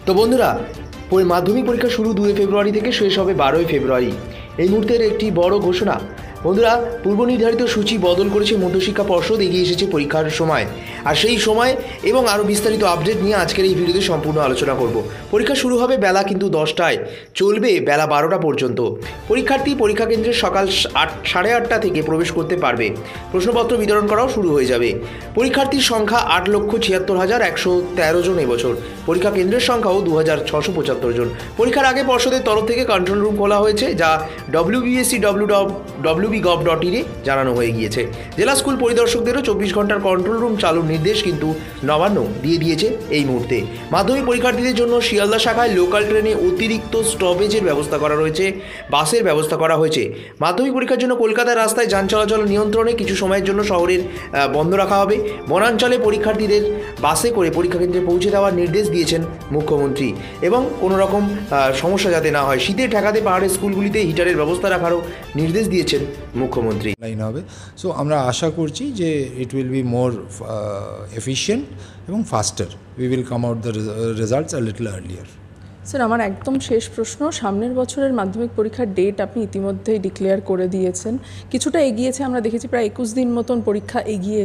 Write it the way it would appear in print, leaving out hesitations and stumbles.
তো বন্ধুরা, মাধ্যমিক পরীক্ষা শুরু 2 ফেব্রুয়ারি থেকে শেষ হবে 12 ফেব্রুয়ারি। এই মুহূর্তের একটি বড় ঘোষণা। বন্ধুরা, পূর্ব নির্ধারিত সূচি বদল করেছে মধ্যশিক্ষা পর্ষদ, এগিয়ে এসেছে পরীক্ষার সময়। আর সেই সময় এবং আরও বিস্তারিত আপডেট নিয়ে আজকের এই ভিডিওতে সম্পূর্ণ আলোচনা করব। পরীক্ষা শুরু হবে বেলা কিন্তু 10টায়, চলবে বেলা 12টা পর্যন্ত। পরীক্ষার্থী পরীক্ষা কেন্দ্রে সকাল 8:30 থেকে প্রবেশ করতে পারবে। প্রশ্নপত্র বিতরণ করাও শুরু হয়ে যাবে। পরীক্ষার্থীর সংখ্যা 8,76,113 জন এবছর। পরীক্ষা কেন্দ্রের সংখ্যাও 2,675 জন। পরীক্ষার আগে পর্ষদের তরফ থেকে কন্ট্রোল রুম খোলা হয়েছে, যা wbsc.wb.gov.in জানানো হয়ে গিয়েছে। জেলা স্কুল পরিদর্শকদেরও 24 ঘন্টার কন্ট্রোল রুম চালুর নির্দেশ কিন্তু নবান্ন দিয়ে দিয়েছে এই মুহূর্তে। মাধ্যমিক পরীক্ষার্থীদের জন্য শিয়ালদা শাখায় লোকাল ট্রেনে অতিরিক্ত স্টপেজের ব্যবস্থা করা রয়েছে, বাসের ব্যবস্থা করা হয়েছে। মাধ্যমিক পরীক্ষার জন্য কলকাতার রাস্তায় যান চলাচল নিয়ন্ত্রণে কিছু সময়ের জন্য শহরের বন্ধ রাখা হবে। বনাঞ্চলে পরীক্ষার্থীদের বাসে করে পরীক্ষা কেন্দ্রে পৌঁছে দেওয়ার নির্দেশ দিয়েছেন মুখ্যমন্ত্রী, এবং কোনো রকম সমস্যা যাতে না হয়, শীতে ঠেকাতে পাহাড়ের স্কুলগুলিতে হিটারের ব্যবস্থা রাখারও নির্দেশ দিয়েছেন মুখ্যমন্ত্রী। লাইন হবে। সো আমরা আশা করছি যে it will be more efficient এবং faster. We will come out the results a little earlier. Sir, আমার একদম শেষ প্রশ্ন। সামনের বছরের মাধ্যমিক পরীক্ষার ডেট আপনি ইতিমধ্যেই ডিক্লেয়ার করে দিয়েছেন, কিছুটা এগিয়েছে, আমরা দেখেছি প্রায় 21 দিন মতন পরীক্ষা এগিয়ে